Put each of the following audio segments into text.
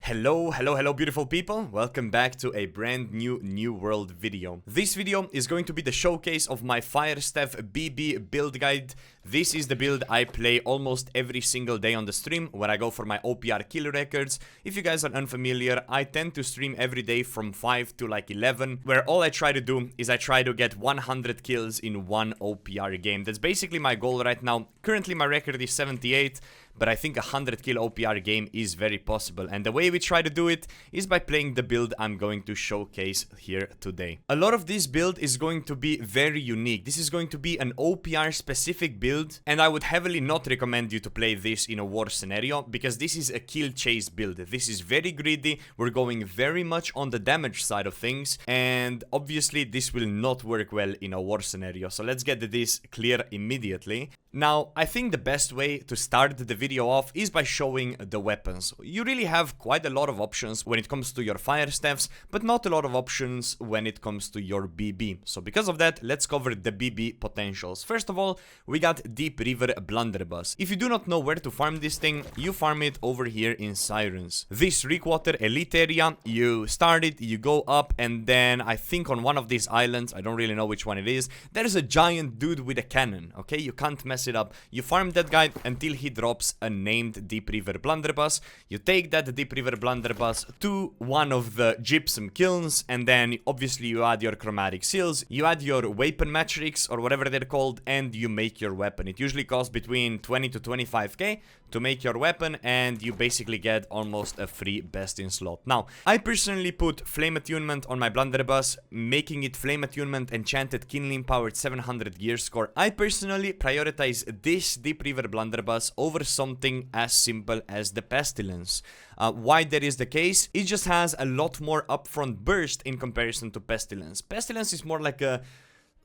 Hello beautiful people, welcome back to a brand new world video. This video is going to be the showcase of my Firestaff BB build guide. This is the build I play almost every single day on the stream when I go for my OPR kill records. If you guys are unfamiliar, I tend to stream every day from 5 to like 11, where all I try to do is I try to get 100 kills in one OPR game. That's basically my goal right now. Currently my record is 78. But I think a 100 kill OPR game is very possible, and the way we try to do it is by playing the build I'm going to showcase here today. A lot of this build is going to be very unique. This is going to be an OPR specific build, and I would heavily not recommend you to play this in a war scenario, because this is a kill chase build. This is very greedy, we're going very much on the damage side of things, and obviously this will not work well in a war scenario. So let's get this clear immediately. Now, I think the best way to start the video off is by showing the weapons. You really have quite a lot of options when it comes to your Firestaffs, but not a lot of options when it comes to your BB. So because of that, let's cover the BB potentials. First of all, we got Deep River Blunderbuss. If you do not know where to farm this thing, you farm it over here in Sirens. This Reekwater elite area, you start it, you go up, and then I think on one of these islands, I don't really know which one it is, there is a giant dude with a cannon, okay? You can't mess it up. You farm that guy until he drops a named Deep River Blunderbuss. You take that Deep River Blunderbuss to one of the gypsum kilns, and then obviously you add your chromatic seals, you add your weapon matrix or whatever they're called, and you make your weapon. It usually costs between 20 to 25k to make your weapon, and you basically get almost a free best in slot. Now, I personally put flame attunement on my Blunderbuss, making it flame attunement enchanted kindling powered 700 gear score. I personally prioritize this Deep River Blunderbuss over something as simple as the Pestilence. Why that is the case? It just has a lot more upfront burst in comparison to Pestilence. Pestilence is more like a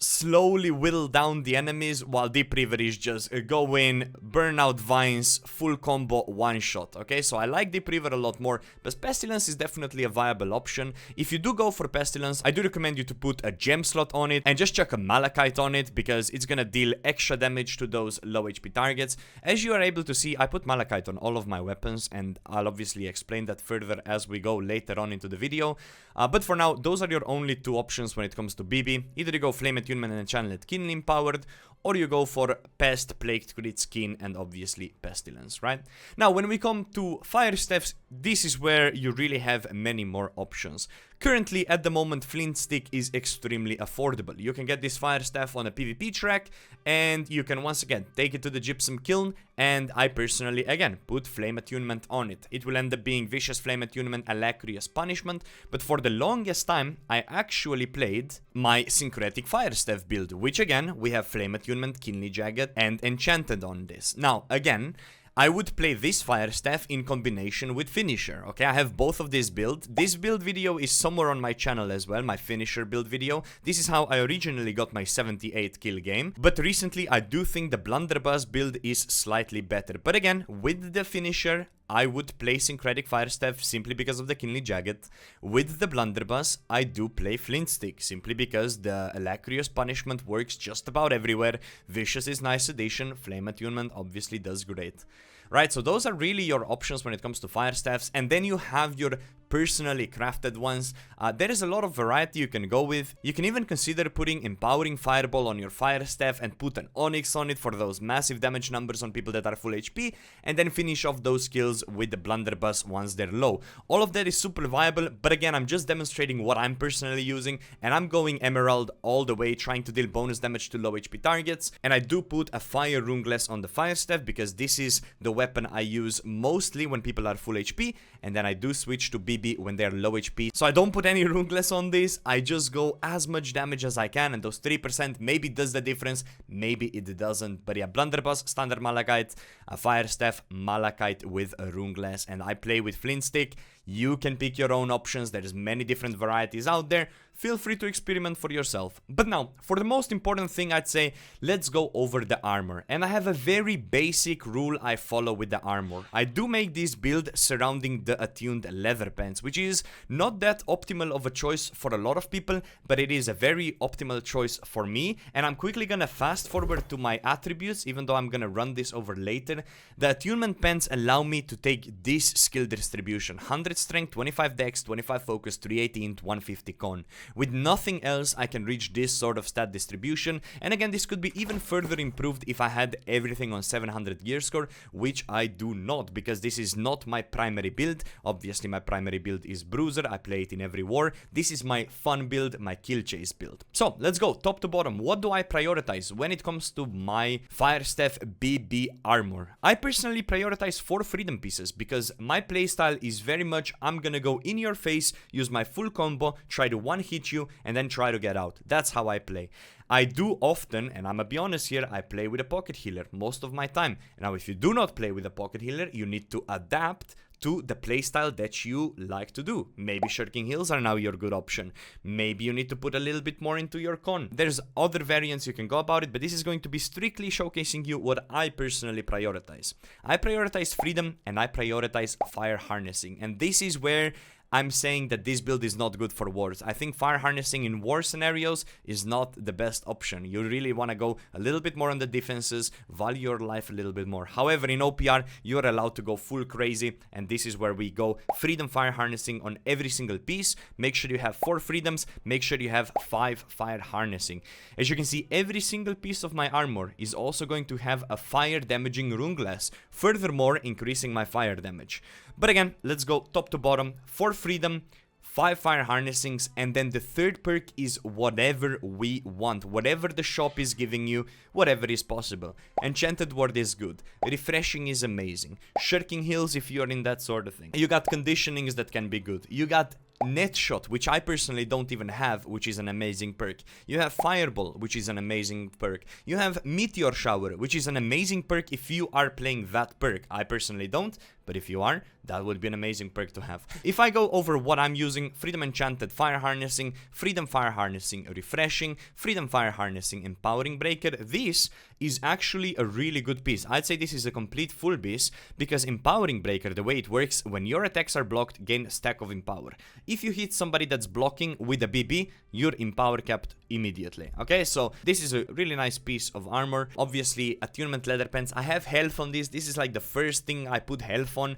slowly whittle down the enemies, while Deep River is just go in, burn out vines, full combo, one shot. Okay, so I like Deep River a lot more, but Pestilence is definitely a viable option. If you do go for Pestilence, I do recommend you to put a gem slot on it and just chuck a Malachite on it, because it's gonna deal extra damage to those low HP targets. As you are able to see, I put Malachite on all of my weapons, and I'll obviously explain that further as we go later on into the video. But for now, those are your only two options when it comes to BB. Either you go Flame Attunement and Channeled Kindling powered, or you go for Pest, Plagued Crit Skin, and obviously Pestilence, right? Now, when we come to Firestaffs, this is where you really have many more options. Currently, at the moment, Flint Stick is extremely affordable. You can get this Firestaff on a PvP track, and you can once again take it to the Gypsum Kiln, and I personally, again, put Flame Attunement on it. It will end up being Vicious Flame Attunement, Alacrious Punishment, but for the longest time, I actually played my Syncretic Firestaff build, which again, we have Flame Attunement, Keenly Jagged, and Enchanted on this. Now, again, I would play this Firestaff in combination with Finisher, okay? I have both of these builds. This build video is somewhere on my channel as well, my Finisher build video. This is how I originally got my 78 kill game. But recently, I do think the Blunderbuss build is slightly better. But again, with the Finisher, I would play Syncretic Firestaff simply because of the Keenly Jagged. With the Blunderbuss, I do play Flint Stick simply because the Alacrious Punishment works just about everywhere. Vicious is nice addition, Flame Attunement obviously does great. Right, so those are really your options when it comes to Firestaffs, and then you have your personally crafted ones. There is a lot of variety you can go with. You can even consider putting Empowering Fireball on your Firestaff and put an Onyx on it for those massive damage numbers on people that are full HP, and then finish off those skills with the Blunderbuss once they're low. All of that is super viable, but again, I'm just demonstrating what I'm personally using, and I'm going Emerald all the way, trying to deal bonus damage to low HP targets, and I do put a Fire Runeglass on the Firestaff, because this is the weapon I use mostly when people are full HP, and then I do switch to BB when they're low HP. So I don't put any Runeglass on this, I just go as much damage as I can, and those 3% maybe does the difference, maybe it doesn't. But yeah, Blunderbuss, Standard Malachite, a Firestaff, Malachite with a Runeglass, and I play with Flint Stick. You can pick your own options, there's many different varieties out there. Feel free to experiment for yourself. But now, for the most important thing, I'd say, let's go over the armor. And I have a very basic rule I follow with the armor. I do make this build surrounding the attuned leather pants, which is not that optimal of a choice for a lot of people, but it is a very optimal choice for me. And I'm quickly gonna fast forward to my attributes, even though I'm gonna run this over later. The attunement pants allow me to take this skill distribution, 100 100 strength, 25 dex, 25 focus, 380 int, 150 con. With nothing else, I can reach this sort of stat distribution, and again, this could be even further improved if I had everything on 700 gear score, which I do not, because this is not my primary build. Obviously, my primary build is Bruiser. I play it in every war. This is my fun build, my kill chase build. So, let's go top to bottom. What do I prioritize when it comes to my Firestaff BB armor? I personally prioritize 4 freedom pieces, because my playstyle is very much, I'm gonna go in your face, use my full combo, try to one-hit you, and then try to get out. That's how I play. I do often, and I'm gonna be honest here, I play with a pocket healer most of my time. Now, if you do not play with a pocket healer, you need to adapt to the playstyle that you like to do. Maybe shirking heals are now your good option. Maybe you need to put a little bit more into your con. There's other variants you can go about it, but this is going to be strictly showcasing you what I personally prioritize. I prioritize freedom and I prioritize fire harnessing, and this is where I'm saying that this build is not good for wars. I think fire harnessing in war scenarios is not the best option. You really want to go a little bit more on the defenses, value your life a little bit more. However, in OPR, you're allowed to go full crazy, and this is where we go freedom fire harnessing on every single piece. Make sure you have 4 freedoms, make sure you have 5 fire harnessing. As you can see, every single piece of my armor is also going to have a fire damaging rune glass, furthermore increasing my fire damage. But again, let's go top to bottom. 4 freedom, 5 fire harnessings, and then the third perk is whatever we want. Whatever the shop is giving you, whatever is possible. Enchanted Ward is good. Refreshing is amazing. Shirking heals if you're in that sort of thing. You got conditionings that can be good. You got Net Shot, which I personally don't even have, which is an amazing perk. You have Fireball, which is an amazing perk. You have Meteor Shower, which is an amazing perk if you are playing that perk. I personally don't, but if you are, that would be an amazing perk to have. If I go over what I'm using, Freedom Enchanted Fire Harnessing, Freedom Fire Harnessing Refreshing, Freedom Fire Harnessing Empowering Breaker, this is actually a really good piece. I'd say this is a complete full piece, because Empowering Breaker, the way it works, when your attacks are blocked, gain a stack of Empower. If you hit somebody that's blocking with a BB, you're Empower capped immediately. Okay, so this is a really nice piece of armor. Obviously, Attunement Leather Pants. I have health on this. This is like the first thing I put health on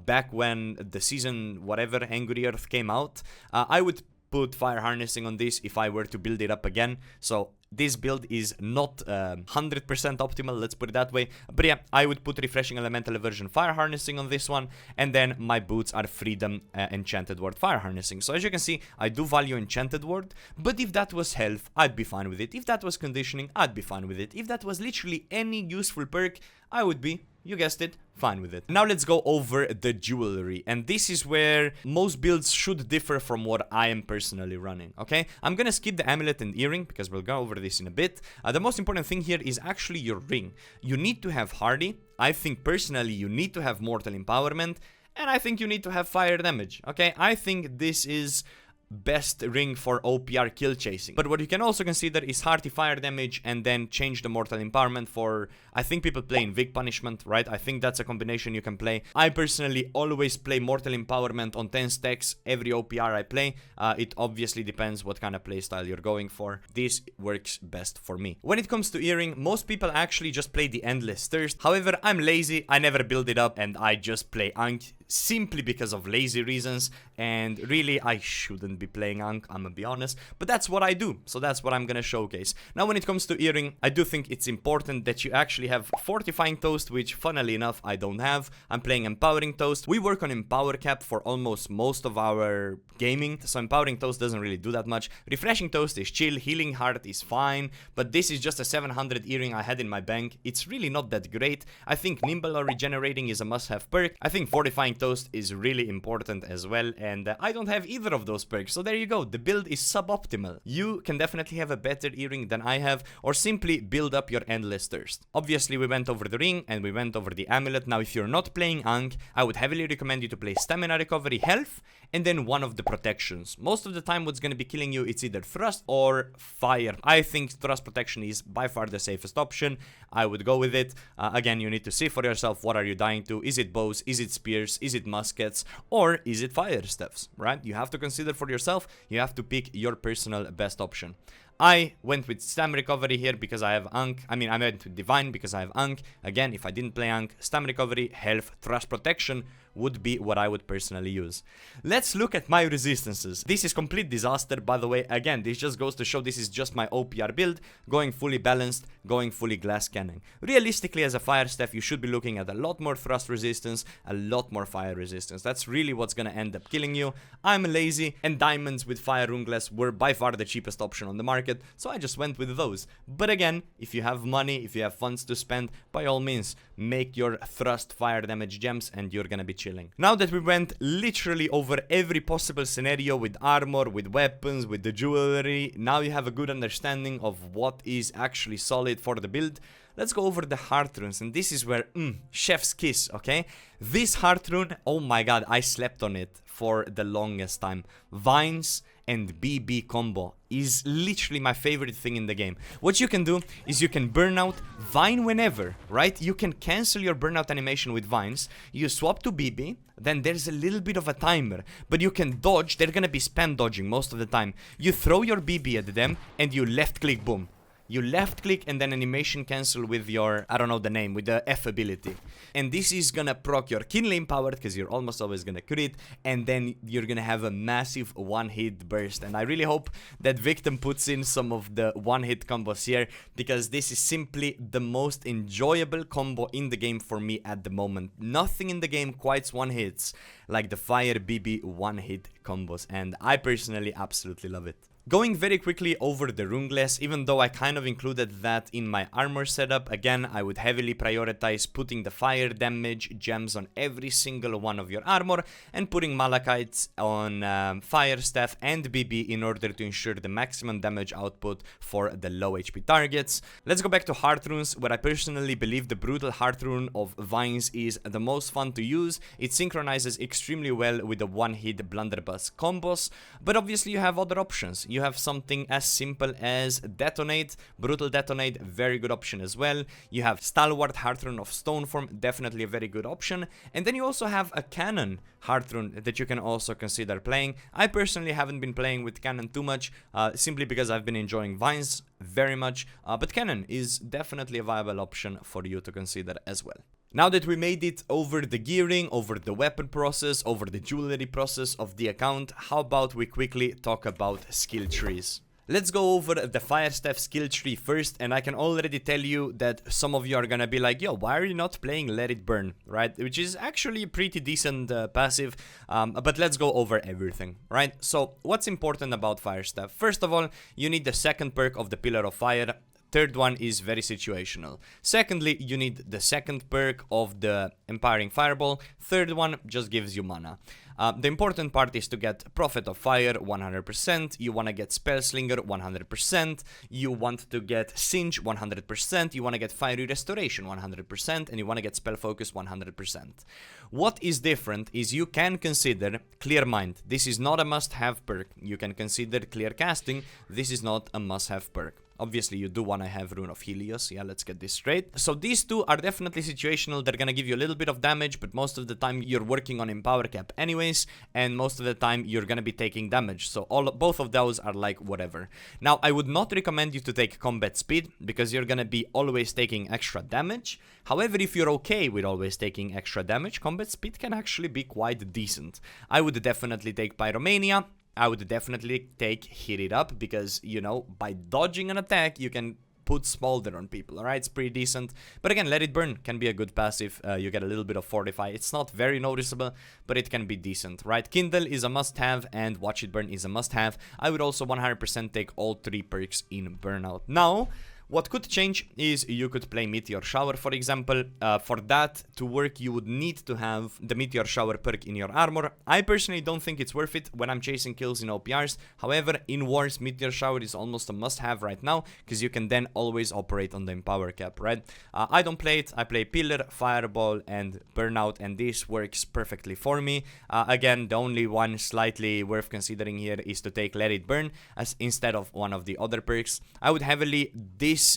back when the season, whatever, Angry Earth came out. I would put fire harnessing on this if I were to build it up again. So this build is not 100% optimal, let's put it that way. But yeah, I would put Refreshing Elemental Aversion Fire Harnessing on this one. And then my boots are Freedom Enchanted Ward Fire Harnessing. So as you can see, I do value Enchanted Ward. But if that was health, I'd be fine with it. If that was conditioning, I'd be fine with it. If that was literally any useful perk, I would be, you guessed it, fine with it. Now let's go over the jewelry, and this is where most builds should differ from what I am personally running, okay? I'm gonna skip the amulet and earring because we'll go over this in a bit. The most important thing here is actually your ring. You need to have hardy. I think personally you need to have mortal empowerment, and I think you need to have fire damage, okay? I think this is best ring for OPR kill chasing. But what you can also consider is hearty fire damage and then change the mortal empowerment for, I think people play in Vic punishment, right? I think that's a combination you can play. I personally always play mortal empowerment on 10 stacks every OPR I play. It obviously depends what kind of playstyle you're going for. This works best for me. When it comes to earring, most people actually just play the Endless Thirst. However, I'm lazy, I never build it up, and I just play Ankh simply because of lazy reasons, and really I shouldn't be playing Ankh, I'm gonna be honest, but that's what I do, so that's what I'm gonna showcase. Now when it comes to earring, I do think it's important that you actually have Fortifying Toast, which funnily enough I don't have. I'm playing Empowering Toast. We work on Empower Cap for almost most of our gaming, so Empowering Toast doesn't really do that much. Refreshing Toast is chill, Healing Heart is fine, but this is just a 700 earring I had in my bank. It's really not that great. I think Nimble or Regenerating is a must-have perk. I think Fortifying Toast is really important as well, and I don't have either of those perks, so there you go. The build is suboptimal. You can definitely have a better earring than I have, or simply build up your Endless Thirst. Obviously we went over the ring and we went over the amulet. Now if you're not playing Ankh, I would heavily recommend you to play Stamina Recovery, Health, and then one of the protections. Most of the time what's going to be killing you, it's either Thrust or Fire. I think Thrust Protection is by far the safest option. I would go with it. Again, you need to see for yourself, what are you dying to? Is it bows? Is it spears? Is it muskets? Or is it fire staffs, right? You have to consider for yourself. You have to pick your personal best option. I went with Stam Recovery here because I have Ankh. I went with Divine because I have Ankh. Again, if I didn't play Ankh, Stam Recovery, Health, Thrust Protection would be what I would personally use. Let's look at my resistances. This is complete disaster, by the way. Again, this just goes to show this is just my OPR build, going fully balanced, going fully glass cannon. Realistically, as a fire staff, you should be looking at a lot more thrust resistance, a lot more fire resistance. That's really what's gonna end up killing you. I'm lazy, and diamonds with fire rune glass were by far the cheapest option on the market, so I just went with those. But again, if you have money, if you have funds to spend, by all means, make your thrust fire damage gems and you're gonna be chilling. Now that we went literally over every possible scenario with armor, with weapons, with the jewelry, now you have a good understanding of what is actually solid for the build. Let's go over the Heartrunes, and this is where, chef's kiss, okay? This Heartrune, oh my god, I slept on it for the longest time. Vines and BB combo is literally my favorite thing in the game. What you can do is you can burn out Vine whenever, right? You can cancel your burnout animation with Vines, you swap to BB, then there's a little bit of a timer, but you can dodge, they're gonna be spam dodging most of the time. You throw your BB at them, and you left click, boom. You left click and then animation cancel with your, I don't know the name, with the F ability. And this is gonna proc your Kindle Empowered, because you're almost always gonna crit, and then you're gonna have a massive one-hit burst. And I really hope that Victim puts in some of the one-hit combos here, because this is simply the most enjoyable combo in the game for me at the moment. Nothing in the game quite one-hits like the Fire BB one-hit combos, and I personally absolutely love it. Going very quickly over the rune glass, even though I kind of included that in my armor setup, again, I would heavily prioritize putting the fire damage gems on every single one of your armor and putting malachites on Firestaff and BB in order to ensure the maximum damage output for the low HP targets. Let's go back to Heartrunes, where I personally believe the brutal Heartrune of Vines is the most fun to use. It synchronizes extremely well with the one-hit Blunderbuss combos, but obviously you have other options. You have something as simple as Detonate, Brutal Detonate, very good option as well. You have Stalwart Heartrune of Stoneform, definitely a very good option. And then you also have a Cannon Heartrune that you can also consider playing. I personally haven't been playing with Cannon too much, simply because I've been enjoying Vines very much, but Cannon is definitely a viable option for you to consider as well. Now that we made it over the gearing, over the weapon process, over the jewelry process of the account, how about we quickly talk about skill trees? Let's go over the Firestaff skill tree first, and I can already tell you that some of you are gonna be like, yo, why are you not playing Let It Burn, right? Which is actually a pretty decent passive, but let's go over everything, right? So, what's important about Firestaff? First of all, you need the second perk of the Pillar of Fire. Third one is very situational. Secondly, you need the second perk of the Empowering Fireball. Third one just gives you mana. The important part is to get Prophet of Fire 100%, you want to get Spellslinger 100%, you want to get Singe 100%, you want to get Fiery Restoration 100%, and you want to get Spell Focus 100%. What is different is you can consider Clear Mind. This is not a must-have perk. You can consider Clear Casting. This is not a must-have perk. Obviously, you do want to have Rune of Helios. Yeah, let's get this straight. So these two are definitely situational. They're gonna give you a little bit of damage, but most of the time you're working on Empower Cap anyways, and most of the time you're gonna be taking damage. So both of those are like whatever. Now, I would not recommend you to take Combat Speed, because you're gonna be always taking extra damage. However, if you're okay with always taking extra damage, Combat Speed can actually be quite decent. I would definitely take Pyromania. I would definitely take Hit It Up, because, you know, by dodging an attack, you can put Smolder on people, alright? It's pretty decent. But again, Let It Burn can be a good passive. You get a little bit of Fortify. It's not very noticeable, but it can be decent, right? Kindle is a must-have, and Watch It Burn is a must-have. I would also 100% take all three perks in Burnout. Now, what could change is you could play Meteor Shower, for example. For that to work, you would need to have the Meteor Shower perk in your armor. I personally don't think it's worth it when I'm chasing kills in OPRs. However, in Wars, Meteor Shower is almost a must-have right now, because you can then always operate on the Empower Cap, right? I don't play it. I play Pillar, Fireball, and Burnout, and this works perfectly for me. Again, the only one slightly worth considering here is to take Let It Burn as instead of one of the other perks. I would heavily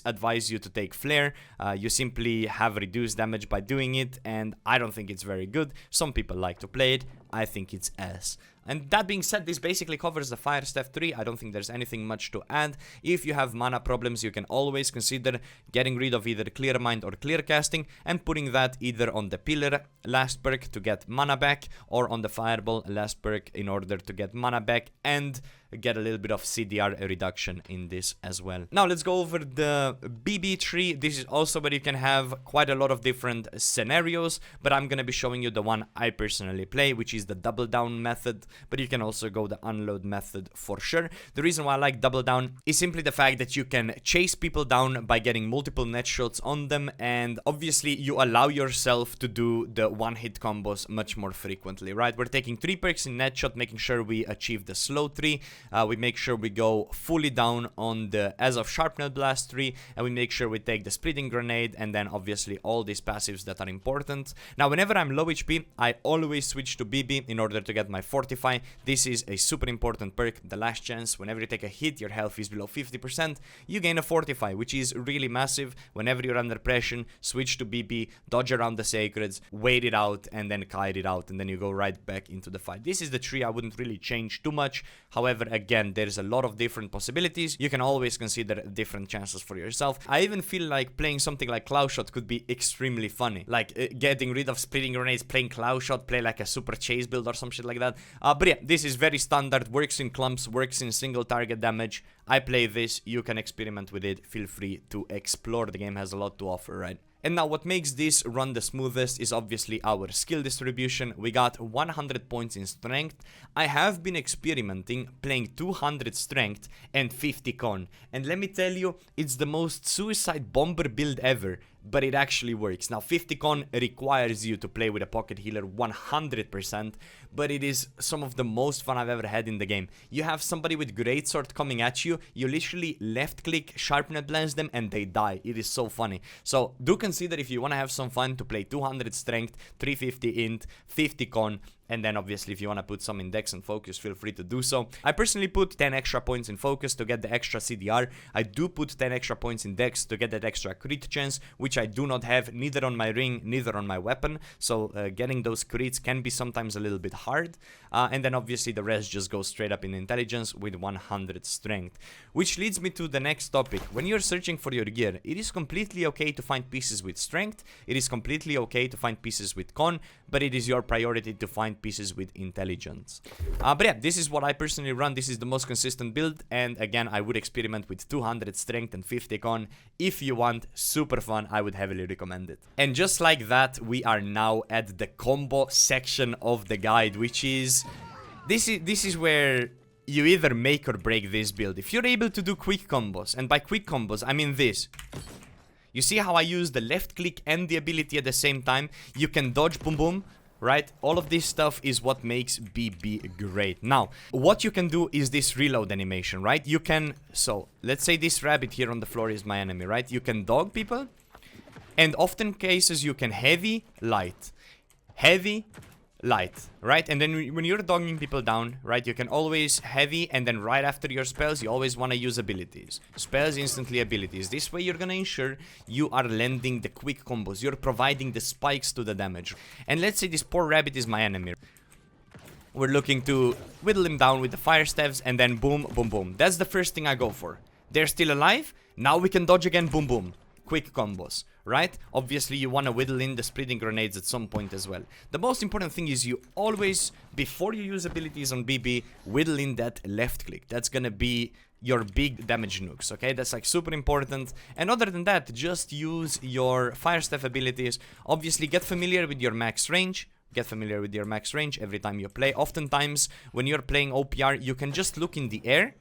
advise you to take Flare. You simply have reduced damage by doing it, and I don't think it's very good. Some people like to play it. I think it's ass. And that being said, this basically covers the Firestaff 3. I don't think there's anything much to add. If you have mana problems, you can always consider getting rid of either Clear Mind or Clear Casting and putting that either on the Pillar last perk to get mana back or on the Fireball last perk in order to get mana back and get a little bit of CDR reduction in this as well. Now let's go over the BB tree. This is also where you can have quite a lot of different scenarios, but I'm gonna be showing you the one I personally play, which is the double down method, but you can also go the unload method for sure. The reason why I like double down is simply the fact that you can chase people down by getting multiple net shots on them, and obviously you allow yourself to do the one-hit combos much more frequently, right? We're taking 3 perks in net shot, making sure we achieve the slow 3. We make sure we go fully down on the As of Sharpnel Blast 3, and we make sure we take the Splitting Grenade, and then obviously all these passives that are important. Now, whenever I'm low HP, I always switch to BB in order to get my Fortify. This is a super important perk, the last chance. Whenever you take a hit, your health is below 50%, you gain a Fortify, which is really massive. Whenever you're under pressure, switch to BB, dodge around the Sacreds, wait it out, and then kite it out, and then you go right back into the fight. This is the tree. I wouldn't really change too much. However, again, there's a lot of different possibilities. You can always consider different chances for yourself. I even feel like playing something like Cloud Shot could be extremely funny. Like getting rid of Splitting Grenades, playing Cloud Shot, play like a super chase build or some shit like that. But yeah, this is very standard, works in clumps, works in single target damage. I play this, you can experiment with it, feel free to explore. The game has a lot to offer, right? And now what makes this run the smoothest is obviously our skill distribution. We got 100 points in strength. I have been experimenting playing 200 strength and 50 con. And let me tell you, it's the most suicide bomber build ever, but it actually works. Now 50 con requires you to play with a pocket healer 100%, but it is some of the most fun I've ever had in the game. You have somebody with greatsword coming at you, you literally left click, sharpnel blast them, and they die. It is so funny. So do consider, if you want to have some fun, to play 200 strength, 350 int, 50 con, and then obviously if you want to put some in dex and focus, feel free to do so. I personally put 10 extra points in focus to get the extra CDR. I do put 10 extra points in dex to get that extra crit chance, which I do not have neither on my ring, neither on my weapon. So getting those crits can be sometimes a little bit hard. And then obviously the rest just goes straight up in intelligence with 100 strength. Which leads me to the next topic. When you're searching for your gear, it is completely okay to find pieces with strength. It is completely okay to find pieces with con, but it is your priority to find pieces with intelligence. But yeah, this is what I personally run. This is the most consistent build, and again, I would experiment with 200 strength and 50 con. If you want super fun, I would heavily recommend it. And just like that, we are now at the combo section of the guide, which is this is where you either make or break this build. If you're able to do quick combos, and by quick combos I mean this. You see how I use the left click and the ability at the same time? You can dodge, boom boom, right? All of this stuff is what makes BB great. Now, what you can do is this reload animation, right? You can, so let's say this rabbit here on the floor is my enemy, right? You can dog people, and often cases you can heavy, light, right? And then when you're dogging people down, right, you can always heavy, and then right after your spells you always want to use abilities. Spells, instantly abilities. This way you're gonna ensure you are landing the quick combos, you're providing the spikes to the damage. And let's say this poor rabbit is my enemy. We're looking to whittle him down with the fire staffs, and then boom, boom, boom. That's the first thing I go for. They're still alive, now we can dodge again, boom, boom. Quick combos, right? Obviously you want to whittle in the splitting grenades at some point as well. The most important thing is you always, before you use abilities on BB, whittle in that left click. That's gonna be your big damage nukes, okay? That's like super important. And other than that, just use your Firestaff abilities. Obviously get familiar with your max range. Get familiar with your max range every time you play. Oftentimes when you're playing OPR, you can just look in the air,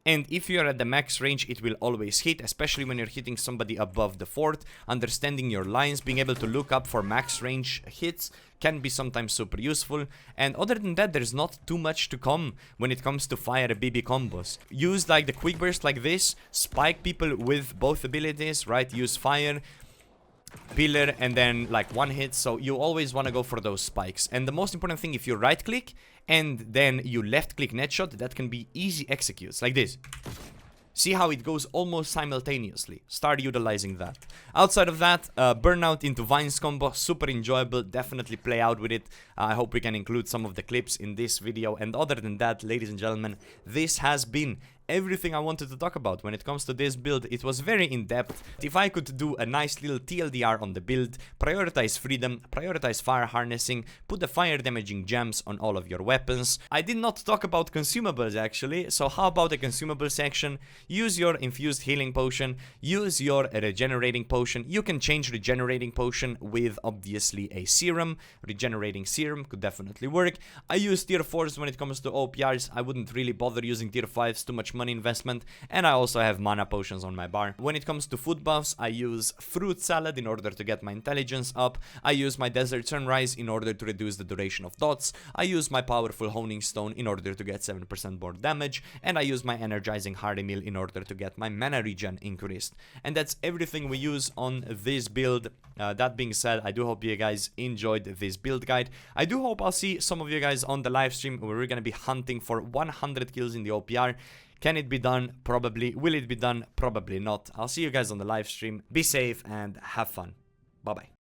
and if you're at the max range, it will always hit, especially when you're hitting somebody above the fort. Understanding your lines, being able to look up for max range hits can be sometimes super useful. And other than that, there's not too much to come when it comes to fire BB combos. Use like the quick burst like this, spike people with both abilities, right? Use fire, pillar, and then like one hit. So you always want to go for those spikes. And the most important thing, if you right click and then you left click net shot, that can be easy executes like this. See how it goes almost simultaneously. Start utilizing that. Outside of that, Burnout into Vines combo, super enjoyable. Definitely play out with it. I hope we can include some of the clips in this video. And other than that, ladies and gentlemen, this has been everything I wanted to talk about when it comes to this build. It was very in-depth. If I could do a nice little TLDR on the build, prioritize freedom, prioritize fire harnessing, put the fire damaging gems on all of your weapons. I did not talk about consumables actually, so how about the consumable section? Use your infused healing potion, use your regenerating potion. You can change regenerating potion with obviously a serum. Regenerating serum could definitely work. I use tier 4s when it comes to OPRs. I wouldn't really bother using tier 5s, too much money investment, and I also have mana potions on my bar. When it comes to food buffs, I use fruit salad in order to get my intelligence up. I use my desert sunrise in order to reduce the duration of dots. I use my powerful honing stone in order to get 7% more damage, and I use my energizing hearty meal in order to get my mana regen increased. And that's everything we use on this build. That being said, I do hope you guys enjoyed this build guide. I do hope I'll see some of you guys on the live stream where we're gonna be hunting for 100 kills in the OPR. Can it be done? Probably. Will it be done? Probably not. I'll see you guys on the live stream. Be safe and have fun. Bye-bye.